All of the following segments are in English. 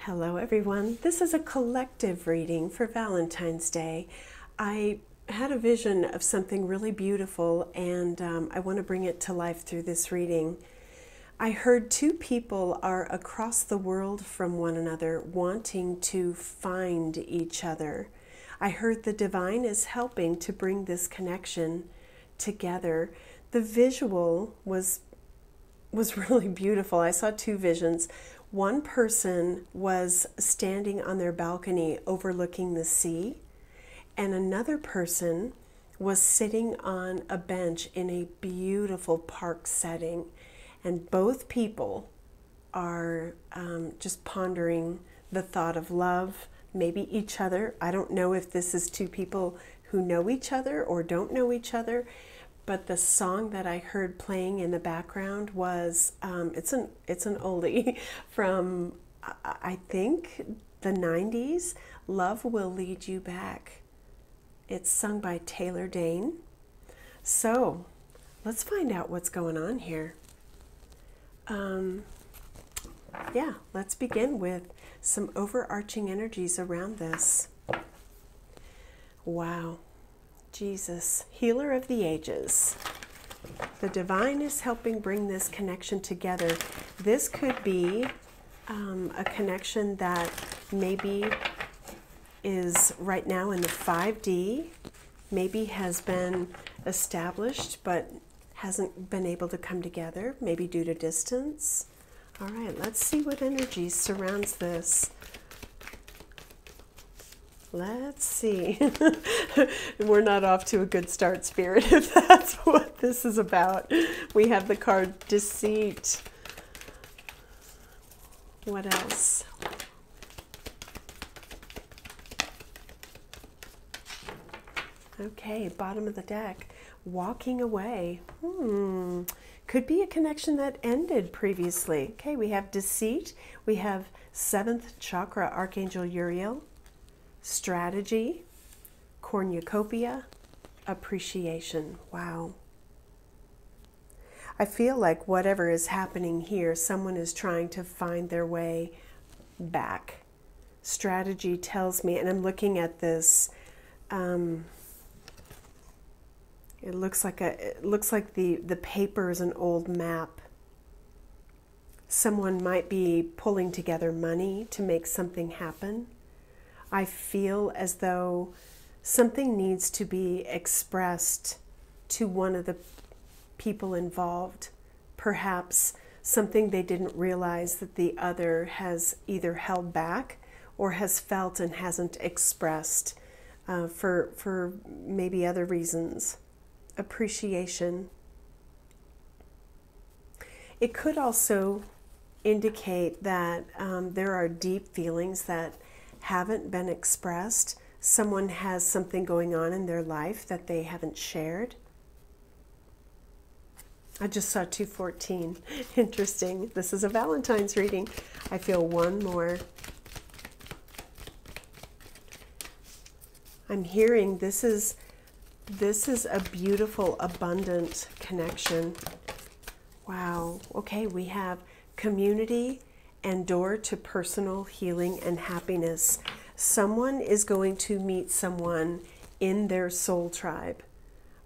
Hello everyone, this is a collective reading for Valentine's Day. I had a vision of something really beautiful and I want to bring it to life through this reading. I heard two people are across the world from one another wanting to find each other. I heard the divine is helping to bring this connection together. The visual was really beautiful. I saw two visions. One person was standing on their balcony overlooking the sea, and another person was sitting on a bench in a beautiful park setting. And both people are just pondering the thought of love, maybe each other. I don't know if this is two people who know each other or don't know each other, but the song that I heard playing in the background was, it's an oldie from, I think, the 90s, Love Will Lead You Back. It's sung by Taylor Dane. So let's find out what's going on here. Yeah, let's begin with some overarching energies around this. Wow. Jesus, healer of the ages. The divine is helping bring this connection together. This could be a connection that maybe is right now in the 5D, maybe has been established but hasn't been able to come together, maybe due to distance. All right, let's see what energy surrounds this. Let's see. We're not off to a good start, Spirit, if that's what this is about. We have the card Deceit. What else? Okay, bottom of the deck. Walking away. Could be a connection that ended previously. Okay, we have Deceit. We have 7th chakra, Archangel Uriel. Strategy, cornucopia, appreciation. Wow. I feel like whatever is happening here, someone is trying to find their way back. Strategy tells me, and I'm looking at this, it looks like the paper is an old map. Someone might be pulling together money to make something happen. I feel as though something needs to be expressed to one of the people involved. Perhaps something they didn't realize that the other has either held back or has felt and hasn't expressed for maybe other reasons. Appreciation. It could also indicate that there are deep feelings that haven't been expressed. Someone has something going on in their life that they haven't shared. I just saw 214. Interesting. This is a Valentine's reading. I feel one more. I'm hearing this is a beautiful, abundant connection. Wow. Okay, we have community and door to personal healing and happiness. Someone is going to meet someone in their soul tribe.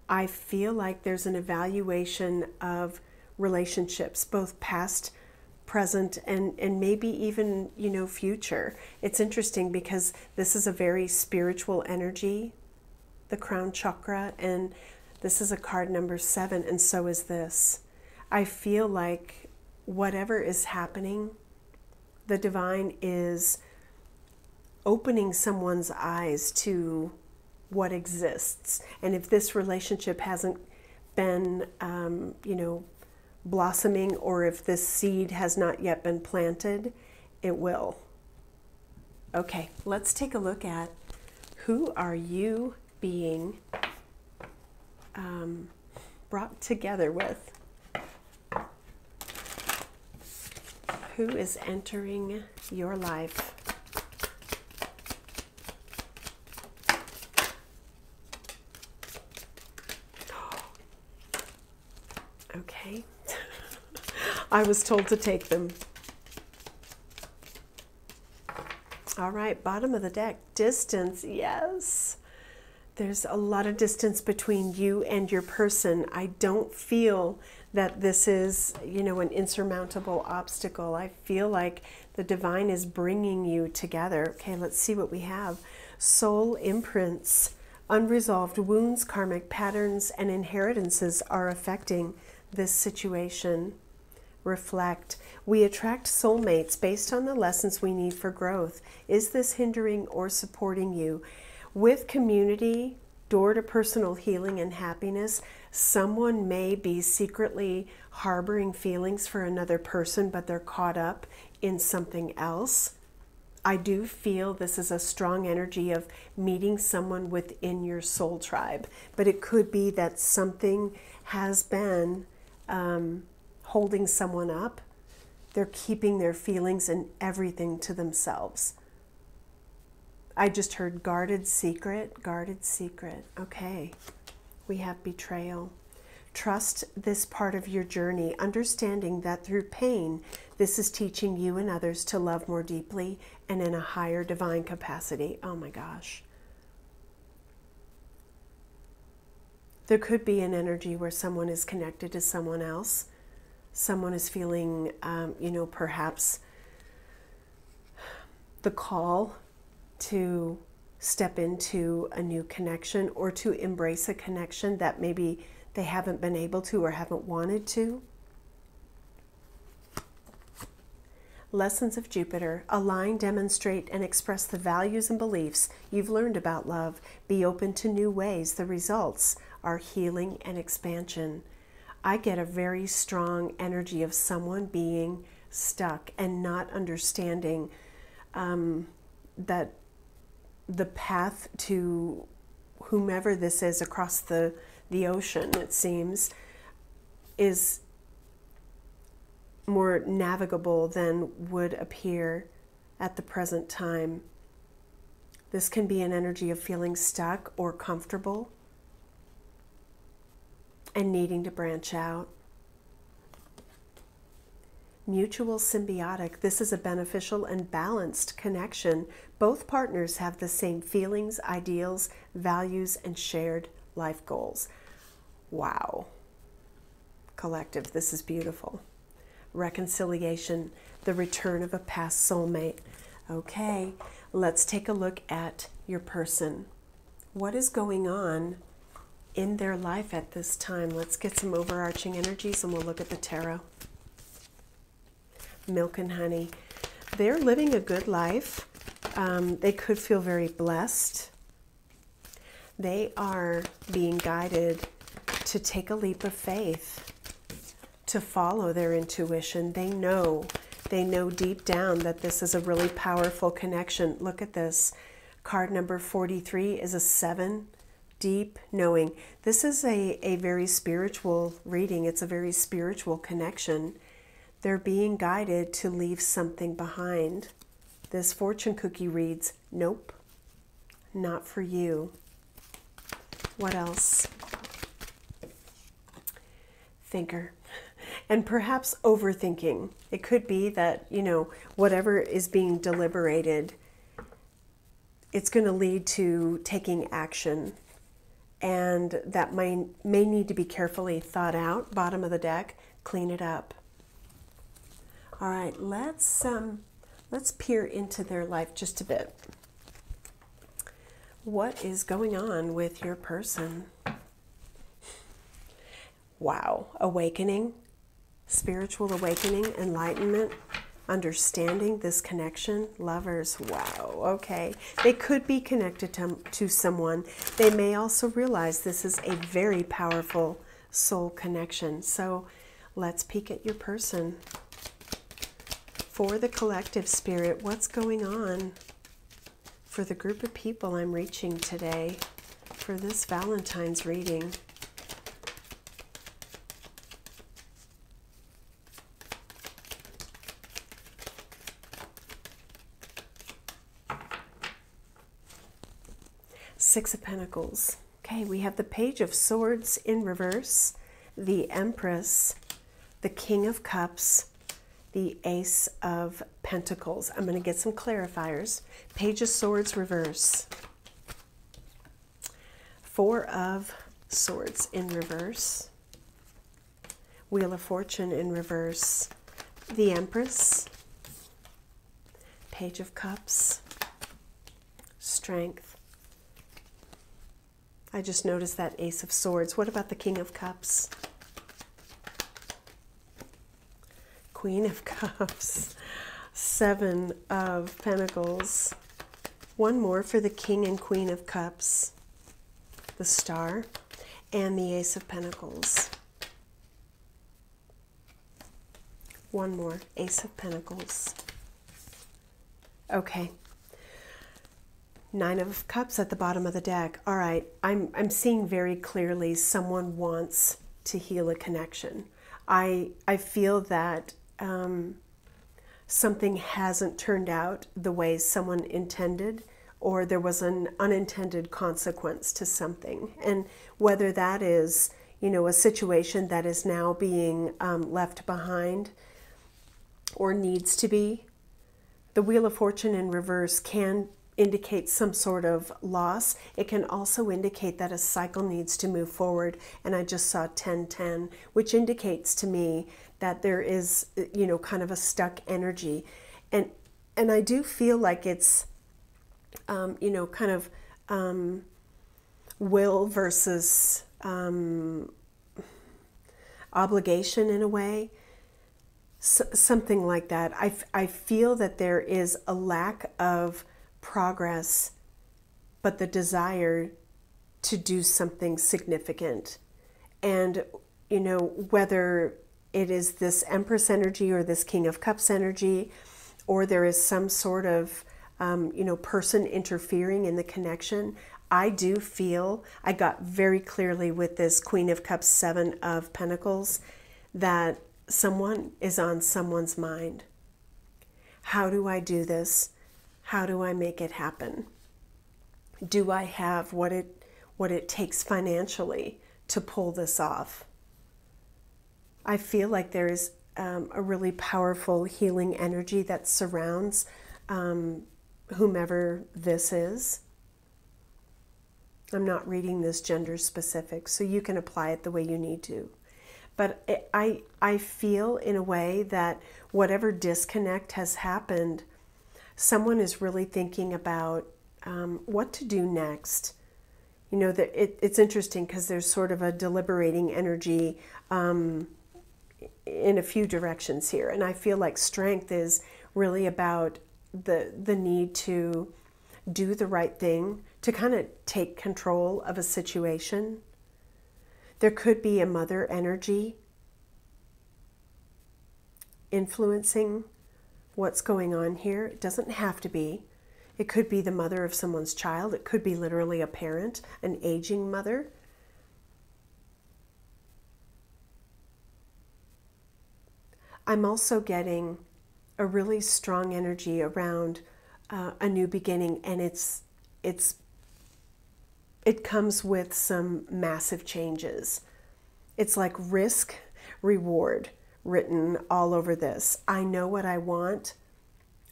I feel like there's an evaluation of relationships, both past, present, and maybe even, future. It's interesting because this is a very spiritual energy, the crown chakra, and this is a card number 7, and so is this. I feel like whatever is happening, the divine is opening someone's eyes to what exists. And if this relationship hasn't been, blossoming, or if this seed has not yet been planted, it will. Okay, let's take a look at who are you being brought together with. Who is entering your life? Okay. I was told to take them. All right, bottom of the deck, distance, yes. There's a lot of distance between you and your person. I don't feel that this is, you know, an insurmountable obstacle. I feel like the divine is bringing you together. Okay, let's see what we have. Soul imprints, unresolved wounds, karmic patterns, and inheritances are affecting this situation. Reflect. We attract soulmates based on the lessons we need for growth. Is this hindering or supporting you? With community, door to personal healing and happiness, someone may be secretly harboring feelings for another person, but they're caught up in something else. I do feel this is a strong energy of meeting someone within your soul tribe, but it could be that something has been holding someone up. They're keeping their feelings and everything to themselves. I just heard guarded secret, guarded secret. Okay, we have betrayal. Trust this part of your journey, understanding that through pain, this is teaching you and others to love more deeply and in a higher divine capacity. Oh my gosh. There could be an energy where someone is connected to someone else. Someone is feeling, you know, perhaps the call to step into a new connection or to embrace a connection that maybe they haven't been able to or haven't wanted to. Lessons of Jupiter. Align, demonstrate, and express the values and beliefs you've learned about love. Be open to new ways. The results are healing and expansion. I get a very strong energy of someone being stuck and not understanding that the path to whomever this is across the ocean, it seems, is more navigable than would appear at the present time. This can be an energy of feeling stuck or comfortable and needing to branch out. Mutual symbiotic. This is a beneficial and balanced connection. Both partners have the same feelings, ideals, values, and shared life goals. Wow. Collective, this is beautiful. Reconciliation, the return of a past soulmate. Okay, let's take a look at your person. What is going on in their life at this time? Let's get some overarching energies and we'll look at the tarot. Milk and honey. They're living a good life. They could feel very blessed. They are being guided to take a leap of faith, to follow their intuition. They know deep down that this is a really powerful connection. Look at this. Card number 43 is a 7. Deep knowing. This is a very spiritual reading. It's a very spiritual connection. They're being guided to leave something behind. This fortune cookie reads, nope, not for you. What else? Thinker. And perhaps overthinking. It could be that, you know, whatever is being deliberated, it's going to lead to taking action. And that may need to be carefully thought out. Bottom of the deck, clean it up. All right, let's peer into their life just a bit. What is going on with your person? Wow, awakening, spiritual awakening, enlightenment, understanding this connection, lovers. Wow, okay. They could be connected to someone. They may also realize this is a very powerful soul connection. So let's peek at your person. For the collective spirit, what's going on for the group of people I'm reaching today for this Valentine's reading? Six of Pentacles. Okay, we have the Page of Swords in reverse, the Empress, the King of Cups, the Ace of Pentacles. I'm going to get some clarifiers. Page of Swords reverse. Four of Swords in reverse. Wheel of Fortune in reverse. The Empress. Page of Cups. Strength. I just noticed that Ace of Swords. What about the King of Cups? Queen of Cups. Seven of Pentacles. One more for the King and Queen of Cups. The Star. And the Ace of Pentacles. One more. Ace of Pentacles. Okay. Nine of Cups at the bottom of the deck. All right. I'm seeing very clearly someone wants to heal a connection. I feel that something hasn't turned out the way someone intended, or there was an unintended consequence to something. And whether that is, you know, a situation that is now being left behind or needs to be. The Wheel of Fortune in reverse can indicate some sort of loss. It can also indicate that a cycle needs to move forward. And I just saw 10-10, which indicates to me that there is, you know, kind of a stuck energy. And I do feel like it's, you know, kind of will versus obligation in a way. Something like that. I feel that there is a lack of progress, but the desire to do something significant. And, you know, whether it is this Empress energy or this King of Cups energy, or there is some sort of, you know, person interfering in the connection, I do feel, I got very clearly with this Queen of Cups, Seven of Pentacles, that someone is on someone's mind. How do I do this? How do I make it happen? Do I have what it takes financially to pull this off? I feel like there is a really powerful healing energy that surrounds whomever this is. I'm not reading this gender specific, so you can apply it the way you need to. But I feel in a way that whatever disconnect has happened, someone is really thinking about what to do next. You know, it's interesting because there's sort of a deliberating energy in a few directions here. And I feel like strength is really about the need to do the right thing, to kind of take control of a situation. There could be a mother energy influencing what's going on here. It doesn't have to be. It could be the mother of someone's child. It could be literally a parent, an aging mother. I'm also getting a really strong energy around a new beginning, and it comes with some massive changes. It's like risk, reward written all over this. I know what I want.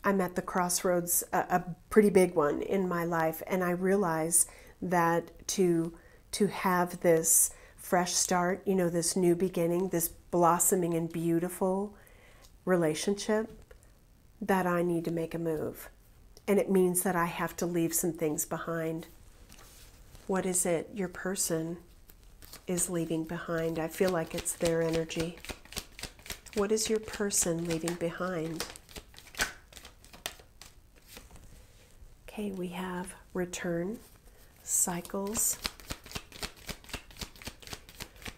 I'm at the crossroads, a pretty big one in my life, and I realize that to have this fresh start, you know, this new beginning, this blossoming and beautiful relationship, that I need to make a move. And it means that I have to leave some things behind. What is it your person is leaving behind? I feel like it's their energy. What is your person leaving behind? Okay, we have return, cycles.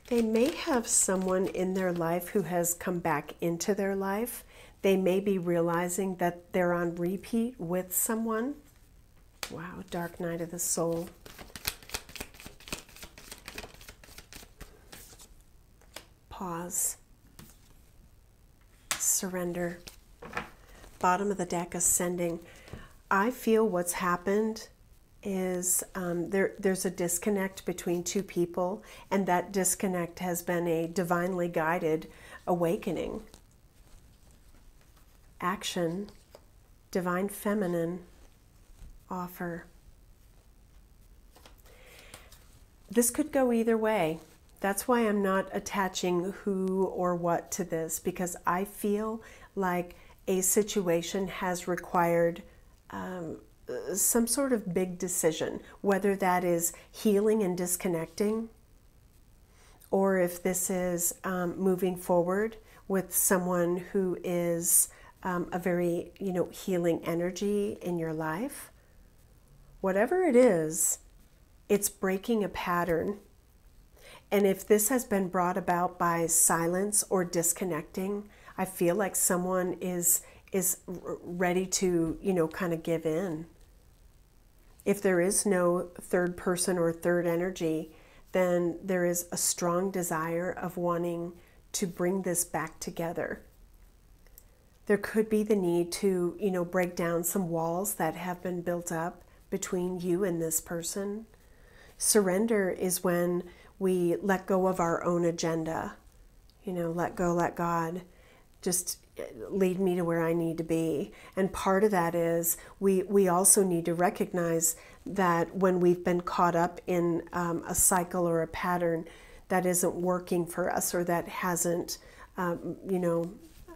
They may have someone in their life who has come back into their life. They may be realizing that they're on repeat with someone. Wow, dark night of the soul. Pause. Surrender. Bottom of the deck, ascending. I feel what's happened is there's a disconnect between two people, and that disconnect has been a divinely guided awakening. action, divine feminine offer. This could go either way. That's why I'm not attaching who or what to this, because I feel like a situation has required some sort of big decision, whether that is healing and disconnecting, or if this is moving forward with someone who is a very, healing energy in your life. Whatever it is, it's breaking a pattern. And if this has been brought about by silence or disconnecting, I feel like someone is ready to, kind of give in. If there is no third person or third energy, then there is a strong desire of wanting to bring this back together. There could be the need to, break down some walls that have been built up between you and this person. Surrender is when we let go of our own agenda. Let go, let God just lead me to where I need to be. And part of that is we also need to recognize that when we've been caught up in a cycle or a pattern that isn't working for us, or that hasn't,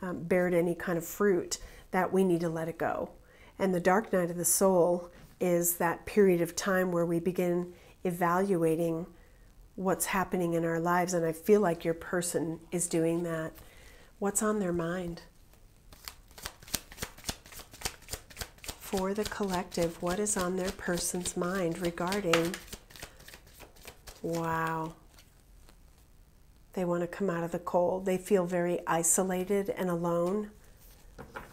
bared any kind of fruit, that we need to let it go. And the dark night of the soul is that period of time where we begin evaluating what's happening in our lives. And I feel like your person is doing that. What's on their mind? For the collective, what is on their person's mind regarding, wow, they want to come out of the cold. They feel very isolated and alone.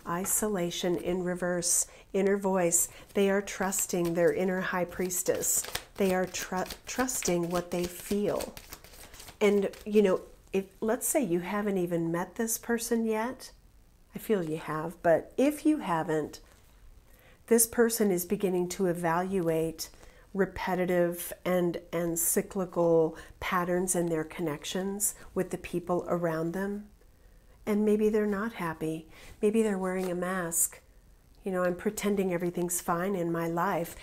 Isolation in reverse. Inner voice. They are trusting their inner high priestess. They are trusting what they feel. And, if let's say you haven't even met this person yet, I feel you have, but if you haven't, this person is beginning to evaluate repetitive and cyclical patterns in their connections with the people around them. And maybe they're not happy. Maybe they're wearing a mask. I'm pretending everything's fine in my life.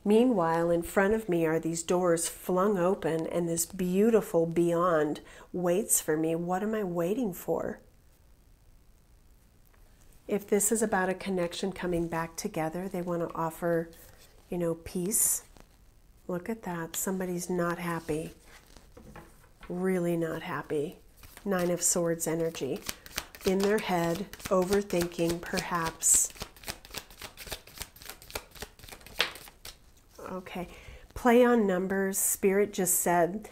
Meanwhile, in front of me are these doors flung open, and this beautiful beyond waits for me. What am I waiting for? If this is about a connection coming back together, they want to offer, peace. Look at that. Somebody's not happy. Really not happy. 9 of Swords energy. In their head, overthinking, perhaps. Okay. Play on numbers. Spirit just said,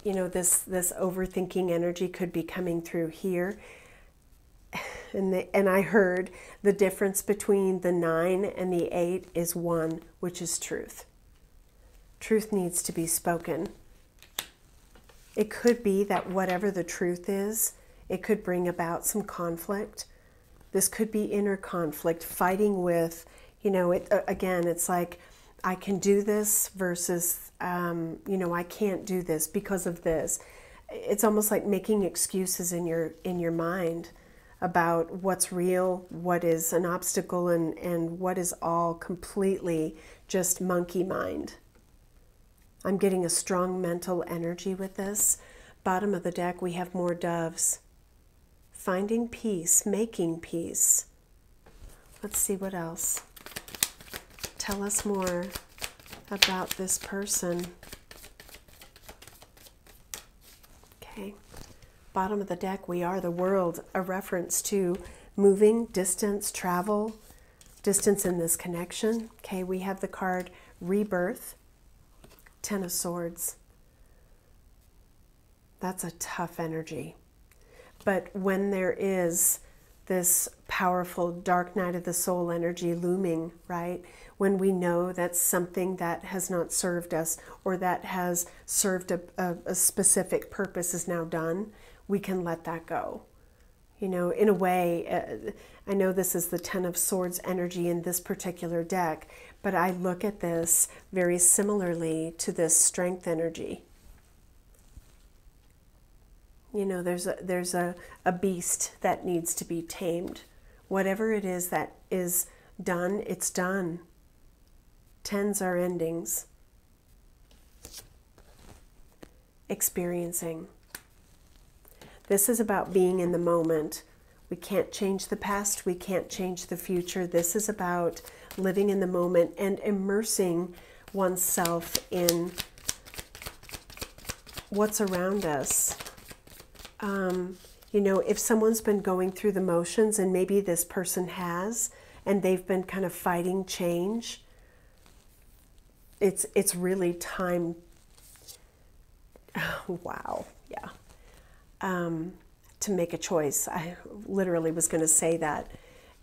this overthinking energy could be coming through here. And I heard the difference between the 9 and the 8 is 1, which is truth. Truth needs to be spoken. It could be that whatever the truth is, it could bring about some conflict. This could be inner conflict, fighting with, again, it's like, I can do this versus, I can't do this because of this. It's almost like making excuses in your mind about what's real, what is an obstacle, and what is all completely just monkey mind. I'm getting a strong mental energy with this. Bottom of the deck, we have more doves. Finding peace, making peace. Let's see what else. Tell us more about this person. Okay. Bottom of the deck, we are the world, a reference to moving, distance, travel, distance in this connection. Okay, we have the card Rebirth, 10 of Swords. That's a tough energy. But when there is this powerful dark night of the soul energy looming, right? When we know that something that has not served us or that has served a specific purpose is now done, we can let that go. In a way, I know this is the 10 of Swords energy in this particular deck, but I look at this very similarly to this Strength energy. There's a beast that needs to be tamed Whatever it is that is done, it's done. 10s are endings. Experiencing. This is about being in the moment. We can't change the past. We can't change the future. This is about living in the moment and immersing oneself in what's around us. You know, if someone's been going through the motions, and maybe this person has, and they've been kind of fighting change, it's really time. Wow, yeah. To make a choice. I literally was going to say that.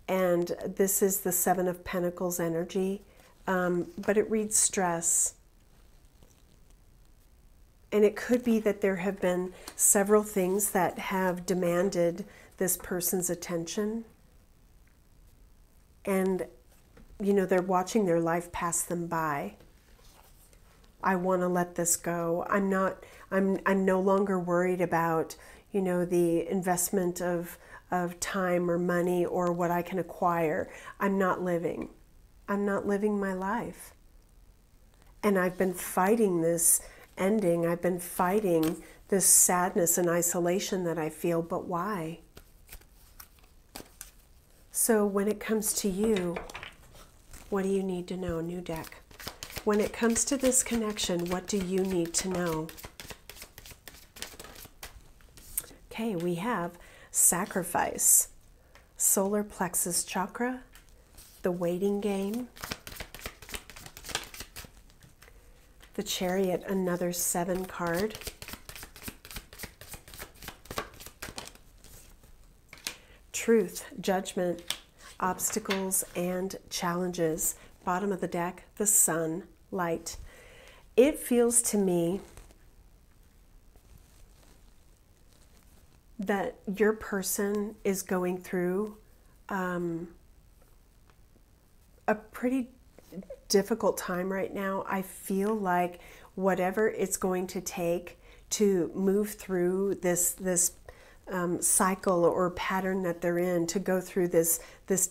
And this is the 7 of Pentacles energy, but it reads stress. And it could be that there have been several things that have demanded this person's attention. And, you know, they're watching their life pass them by. I want to let this go. I'm no longer worried about, you know, the investment of time or money or what I can acquire. I'm not living my life. And I've been fighting this ending. I've been fighting this sadness and isolation that I feel, but why? So when it comes to you, what do you need to know? New deck. When it comes to this connection, what do you need to know? Okay, we have sacrifice, solar plexus chakra, the waiting game, the Chariot, another 7 card, truth, judgment, obstacles and challenges. Bottom of the deck, the sun, light. It feels to me that your person is going through a pretty difficult time right now. I feel like whatever it's going to take to move through this cycle or pattern that they're in, to go through this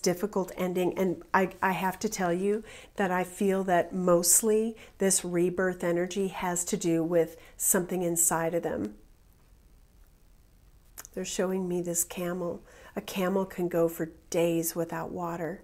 difficult ending. And I have to tell you that I feel that mostly this rebirth energy has to do with something inside of them. They're showing me this camel. A camel can go for days without water.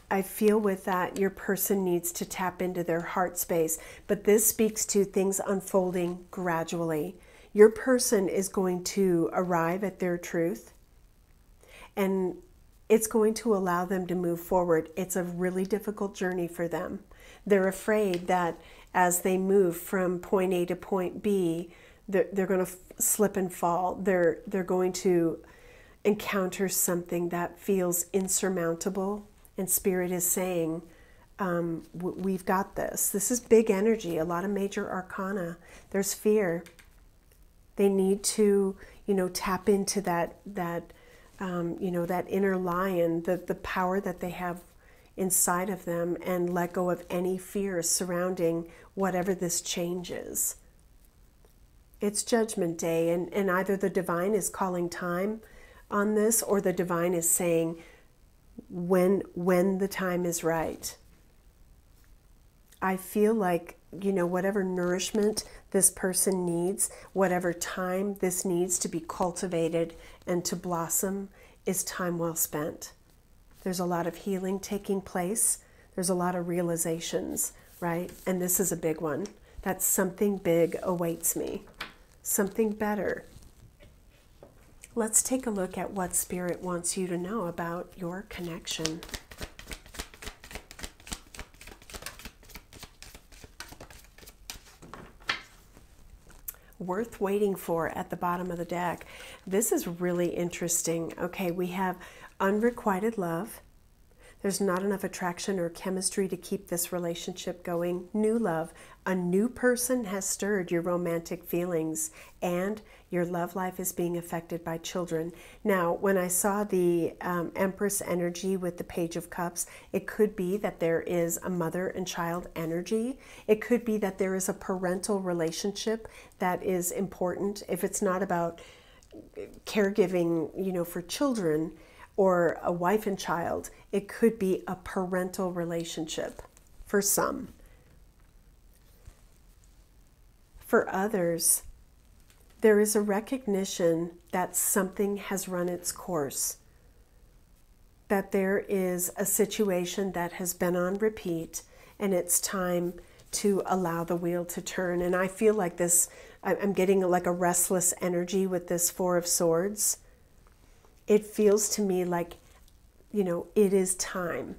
I feel with that your person needs to tap into their heart space, but this speaks to things unfolding gradually. Your person is going to arrive at their truth, and it's going to allow them to move forward. It's a really difficult journey for them. They're afraid that as they move from point A to point B, they're going to slip and fall. They're going to encounter something that feels insurmountable. And Spirit is saying, we've got this. This is big energy, a lot of major arcana. There's fear. They need to, you know, tap into that you know, that inner lion, the power that they have inside of them, and let go of any fear surrounding whatever this change is. It's Judgment Day, and either the divine is calling time on this, or the divine is saying, when the time is right. I feel like, you know, whatever nourishment this person needs, whatever time this needs to be cultivated and to blossom, is time well spent. There's a lot of healing taking place. There's a lot of realizations, right? And this is a big one. That something big awaits me. Something better. Let's take a look at what Spirit wants you to know about your connection. Worth waiting for at the bottom of the deck. This is really interesting. Okay, we have unrequited love. There's not enough attraction or chemistry to keep this relationship going. New love. A new person has stirred your romantic feelings, and your love life is being affected by children. Now, when I saw the Empress energy with the Page of Cups, it could be that there is a mother and child energy. It could be that there is a parental relationship that is important. If it's not about, caregiving, you know, for children or a wife and child. It could be a parental relationship for some. For others, there is a recognition that something has run its course, that there is a situation that has been on repeat, and it's time to allow the wheel to turn. And I feel like this, I'm getting like a restless energy with this Four of Swords. It feels to me like, you know, it is time.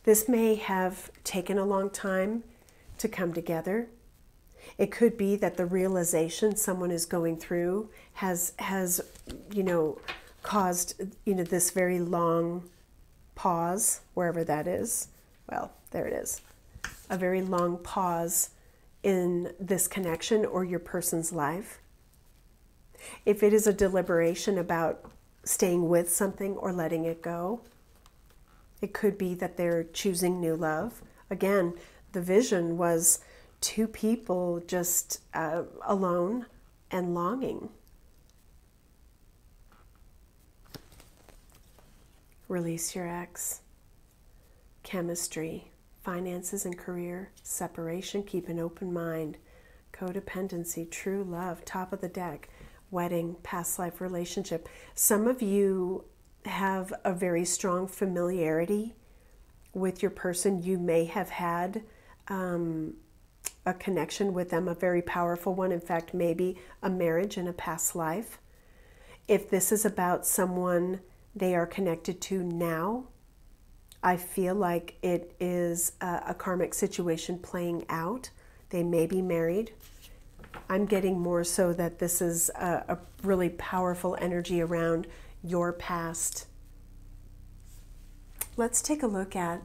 This may have taken a long time to come together. It could be that the realization someone is going through has you know, caused, you know, this very long pause, wherever that is. Well, there it is. A very long pause in this connection or your person's life. If it is a deliberation about staying with something or letting it go, it could be that they're choosing new love. Again, the vision was two people just alone and longing. Release your ex. Chemistry, finances and career, separation, keep an open mind, codependency, true love, top of the deck, wedding, past life relationship. Some of you have a very strong familiarity with your person. You may have had a connection with them, a very powerful one. In fact, maybe a marriage in a past life. If this is about someone they are connected to now, I feel like it is a karmic situation playing out. They may be married. I'm getting more so that this is a really powerful energy around your past. Let's take a look at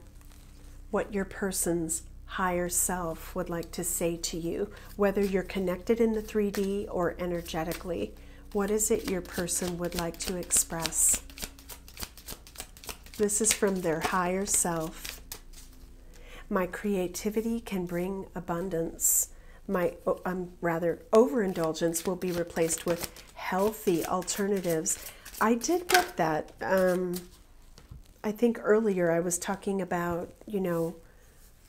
what your person's higher self would like to say to you, whether you're connected in the 3D or energetically. What is it your person would like to express? This is from their higher self. My creativity can bring abundance. My overindulgence will be replaced with healthy alternatives. I did get that. I think earlier I was talking about, you know,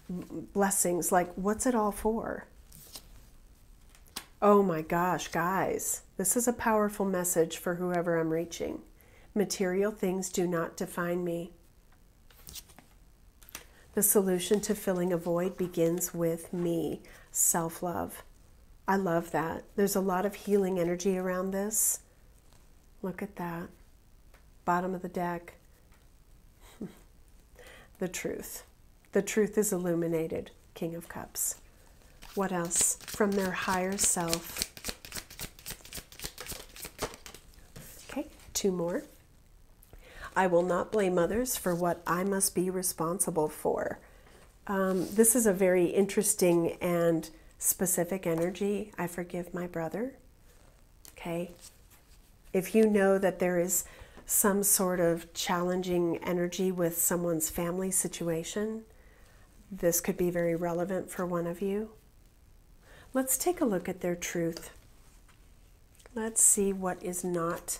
blessings, like what's it all for? Oh my gosh, guys, this is a powerful message for whoever I'm reaching. Material things do not define me. The solution to filling a void begins with me. Self-love. I love that. There's a lot of healing energy around this. Look at that. Bottom of the deck. The truth. The truth is illuminated. King of Cups. What else? From their higher self. Okay, two more. I will not blame others for what I must be responsible for. This is a very interesting and specific energy. I forgive my brother. Okay. If you know that there is some sort of challenging energy with someone's family situation, this could be very relevant for one of you. Let's take a look at their truth. Let's see what is not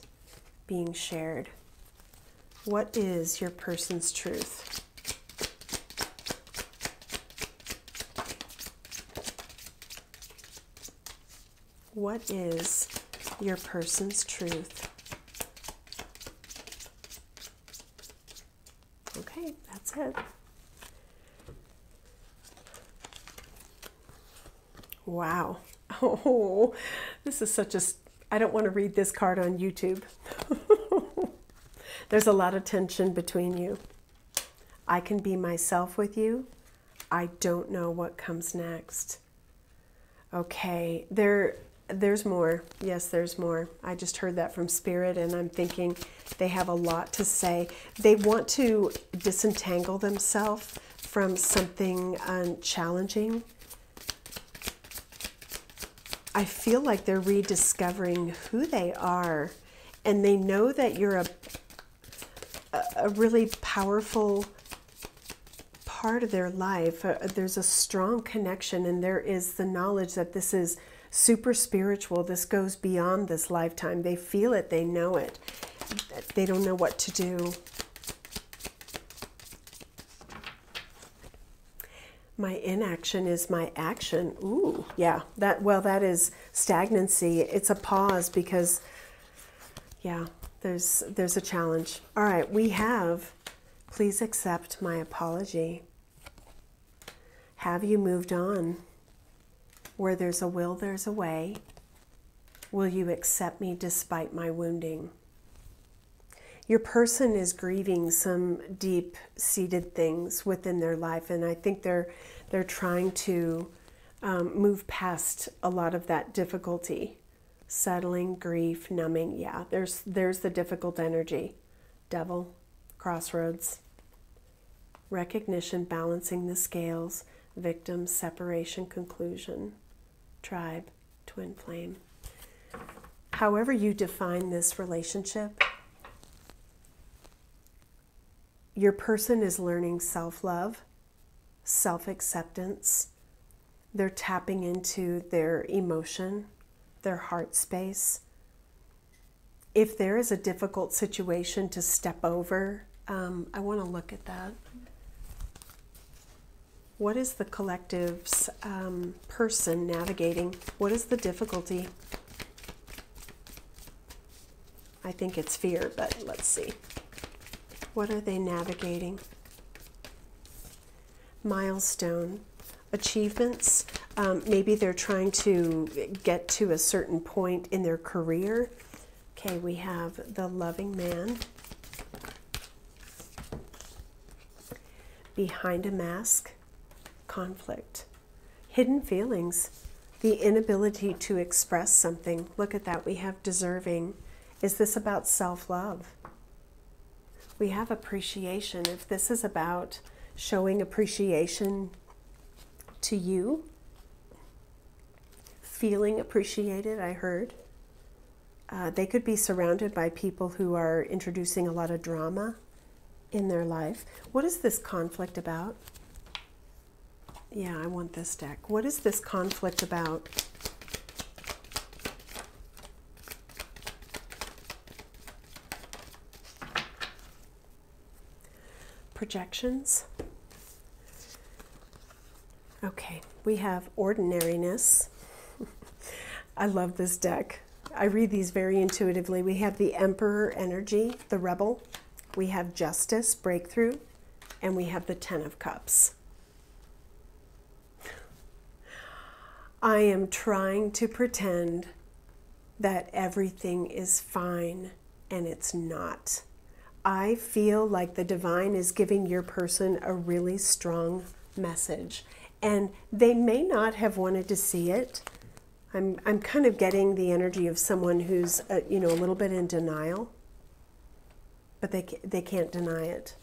being shared. What is your person's truth? What is your person's truth? Okay, that's it. Wow. Oh, this is such a... I don't want to read this card on YouTube. There's a lot of tension between you. I can be myself with you. I don't know what comes next. Okay, there's more. Yes, there's more. I just heard that from Spirit, and I'm thinking they have a lot to say. They want to disentangle themselves from something challenging. I feel like they're rediscovering who they are, and they know that you're a really powerful part of their life. There's a strong connection, and there is the knowledge that this is super spiritual. This goes beyond this lifetime. They feel it, they know it. They don't know what to do. My inaction is my action. Ooh, yeah, that is stagnancy. It's a pause because, yeah, there's a challenge. All right, we have, please accept my apology. Have you moved on? Where there's a will, there's a way. Will you accept me despite my wounding? Your person is grieving some deep-seated things within their life, and I think they're trying to move past a lot of that difficulty. Settling, grief, numbing. Yeah, there's the difficult energy. Devil, crossroads. Recognition, balancing the scales. Victim, separation, conclusion. Tribe, twin flame. However you define this relationship, your person is learning self-love, self-acceptance. They're tapping into their emotion, their heart space. If there is a difficult situation to step over, I want to look at that. What is the collective's person navigating? What is the difficulty? I think it's fear, but let's see. What are they navigating? Milestone. Achievements. Maybe they're trying to get to a certain point in their career. Okay, we have the loving man. Behind a mask. Conflict. Hidden feelings. The inability to express something. Look at that. We have deserving. Is this about self-love? We have appreciation. If this is about showing appreciation to you, feeling appreciated, I heard. They could be surrounded by people who are introducing a lot of drama in their life. What is this conflict about? Yeah, I want this deck. What is this conflict about? Projections. Okay, we have ordinariness. I love this deck. I read these very intuitively. We have the Emperor energy, the Rebel. We have Justice, breakthrough. And we have the Ten of Cups. I am trying to pretend that everything is fine, and it's not. I feel like the divine is giving your person a really strong message, and they may not have wanted to see it. I'm kind of getting the energy of someone who's a little bit in denial, but they can't deny it.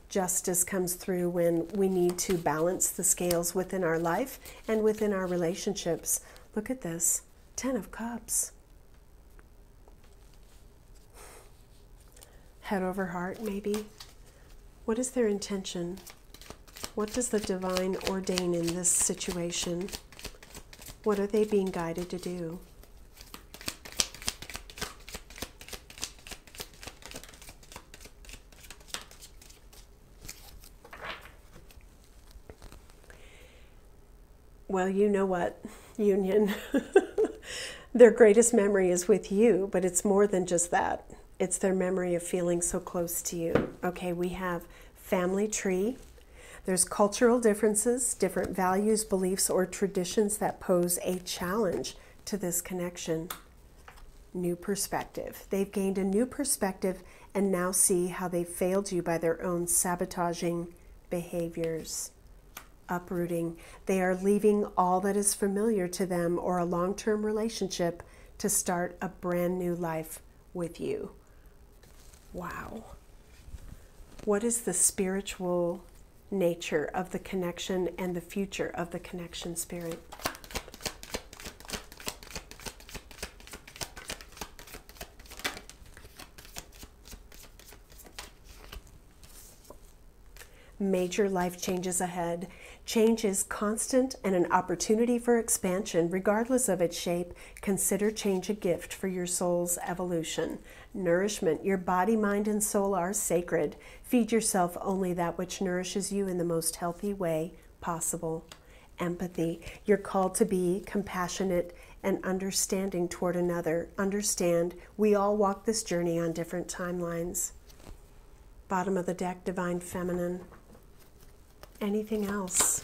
Justice comes through when we need to balance the scales within our life and within our relationships. Look at this, 10 of Cups. Head over heart, maybe. What is their intention? What does the divine ordain in this situation? What are they being guided to do? Well, you know what, Union. Their greatest memory is with you, but it's more than just that. It's their memory of feeling so close to you. Okay, we have family tree. There's cultural differences, different values, beliefs, or traditions that pose a challenge to this connection. New perspective. They've gained a new perspective and now see how they failed you by their own sabotaging behaviors. Uprooting. They are leaving all that is familiar to them or a long-term relationship to start a brand new life with you. Wow. What is the spiritual nature of the connection and the future of the connection, Spirit? Major life changes ahead. Change is constant and an opportunity for expansion. Regardless of its shape, consider change a gift for your soul's evolution. Nourishment. Your body, mind, and soul are sacred. Feed yourself only that which nourishes you in the most healthy way possible. Empathy. You're called to be compassionate and understanding toward another. Understand, we all walk this journey on different timelines. Bottom of the deck, Divine Feminine. Anything else?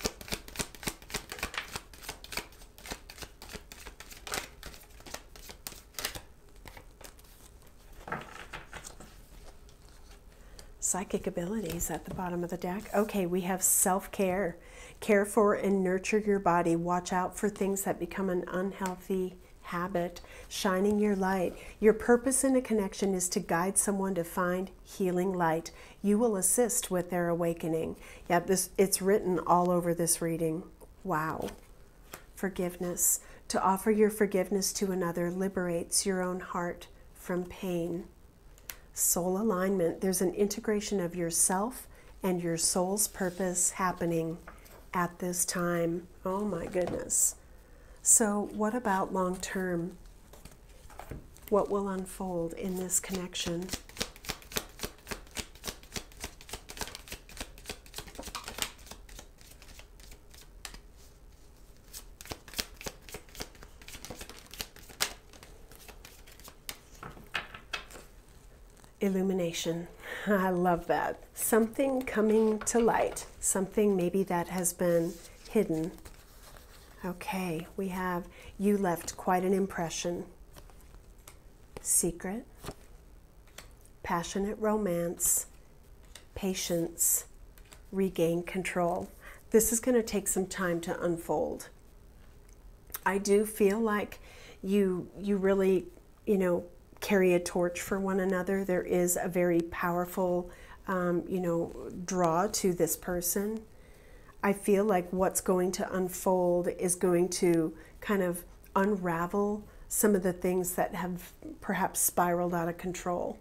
Psychic abilities at the bottom of the deck. Okay, we have self-care. Care for and nurture your body. Watch out for things that become an unhealthy habit. Shining your light. Your purpose in a connection is to guide someone to find healing light. You will assist with their awakening. Yeah, it's written all over this reading. Wow. Forgiveness. To offer your forgiveness to another liberates your own heart from pain. Soul alignment. There's an integration of yourself and your soul's purpose happening at this time. Oh my goodness. So what about long term? What will unfold in this connection? Illumination. I love that. Something coming to light. Something maybe that has been hidden. Okay, we have you left quite an impression. Secret. Passionate romance. Patience. Regain control. This is going to take some time to unfold. I do feel like you really, carry a torch for one another. There is a very powerful, draw to this person. I feel like what's going to unfold is going to kind of unravel some of the things that have perhaps spiraled out of control.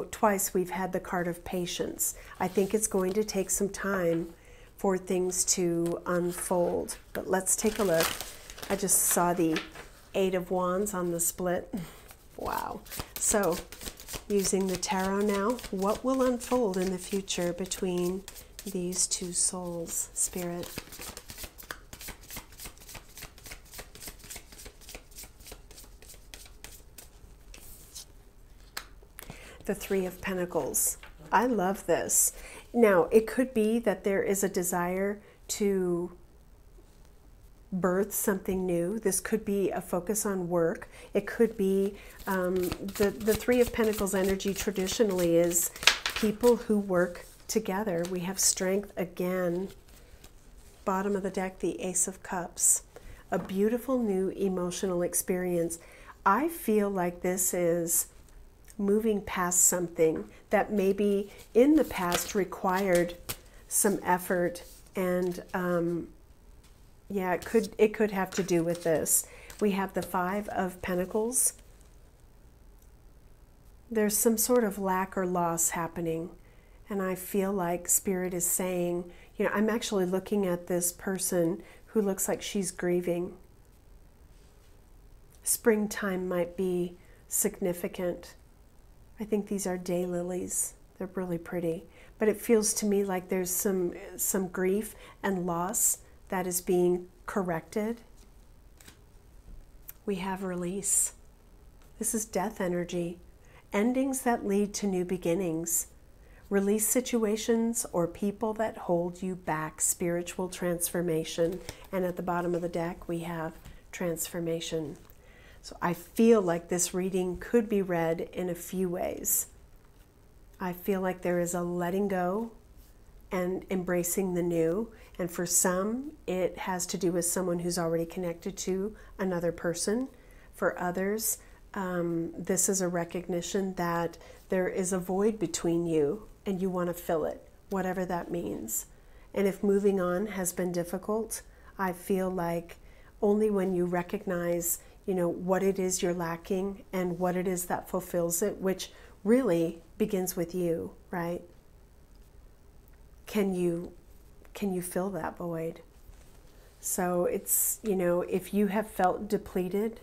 Twice we've had the card of patience. I think it's going to take some time for things to unfold. But let's take a look. I just saw the 8 of Wands on the split. Wow. So, using the tarot now, what will unfold in the future between these two souls, Spirit? The 3 of Pentacles. I love this. Now, it could be that there is a desire to birth something new. This could be a focus on work. It could be the 3 of Pentacles energy traditionally is people who work together. We have strength again. Bottom of the deck, the Ace of Cups. A beautiful new emotional experience. I feel like this is moving past something that maybe in the past required some effort, and yeah, it could have to do with this. We have the 5 of Pentacles. There's some sort of lack or loss happening, and I feel like Spirit is saying, I'm actually looking at this person who looks like she's grieving. Springtime might be significant. I think these are daylilies. They're really pretty. But it feels to me like there's some grief and loss that is being corrected. We have release. This is death energy. Endings that lead to new beginnings. Release situations or people that hold you back. Spiritual transformation. And at the bottom of the deck, we have transformation. So I feel like this reading could be read in a few ways. I feel like there is a letting go and embracing the new. And for some, it has to do with someone who's already connected to another person. For others, this is a recognition that there is a void between you and you want to fill it, whatever that means. And if moving on has been difficult, I feel like only when you recognize what it is you're lacking and what it is that fulfills it, which really begins with you, right? can you fill that void? So it's, if you have felt depleted,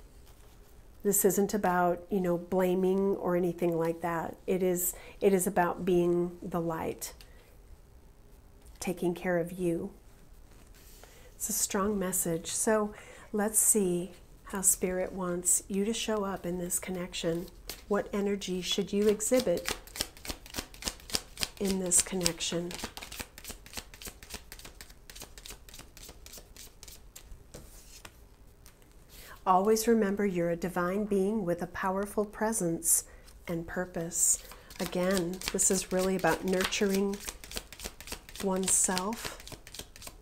this isn't about, blaming or anything like that. It is about being the light, taking care of you. It's a strong message. So let's see how Spirit wants you to show up in this connection. What energy should you exhibit in this connection? Always remember you're a divine being with a powerful presence and purpose. Again, this is really about nurturing oneself.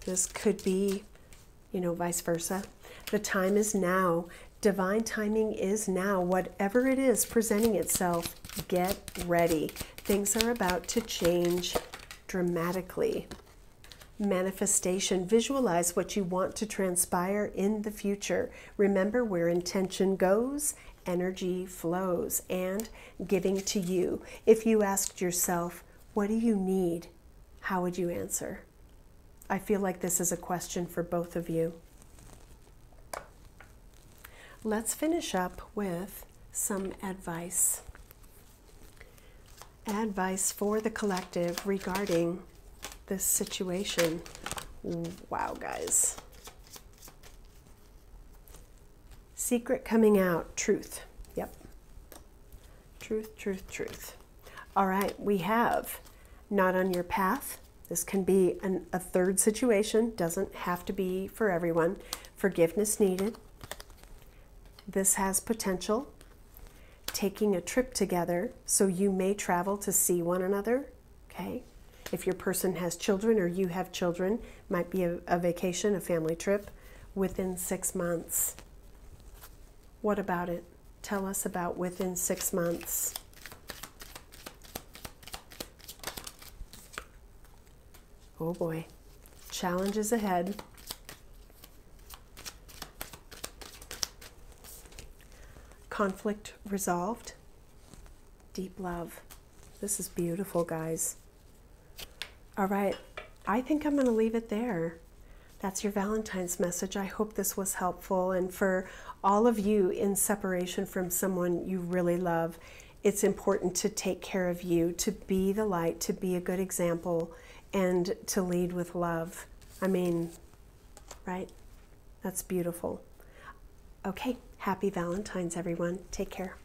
This could be, vice versa. The time is now. Divine timing is now. Whatever it is presenting itself, get ready. Things are about to change dramatically. Manifestation. Visualize what you want to transpire in the future. Remember, where intention goes, energy flows. And giving to you. If you asked yourself, what do you need? How would you answer? I feel like this is a question for both of you. Let's finish up with some advice. Advice for the collective regarding this situation. Wow, guys. Secret coming out. Truth. Yep. Truth, truth, truth. All right, we have not on your path. This can be a third situation. Doesn't have to be for everyone. Forgiveness needed. This has potential. Taking a trip together, so you may travel to see one another. Okay. If your person has children or you have children, might be a vacation, a family trip within 6 months. What about it? Tell us about within 6 months. Oh boy, challenges ahead. Conflict resolved. Deep love. This is beautiful, guys. All right, I think I'm going to leave it there. That's your Valentine's message. I hope this was helpful. And for all of you in separation from someone you really love, it's important to take care of you, to be the light, to be a good example, and to lead with love. I mean, right? That's beautiful. Okay, happy Valentine's, everyone. Take care.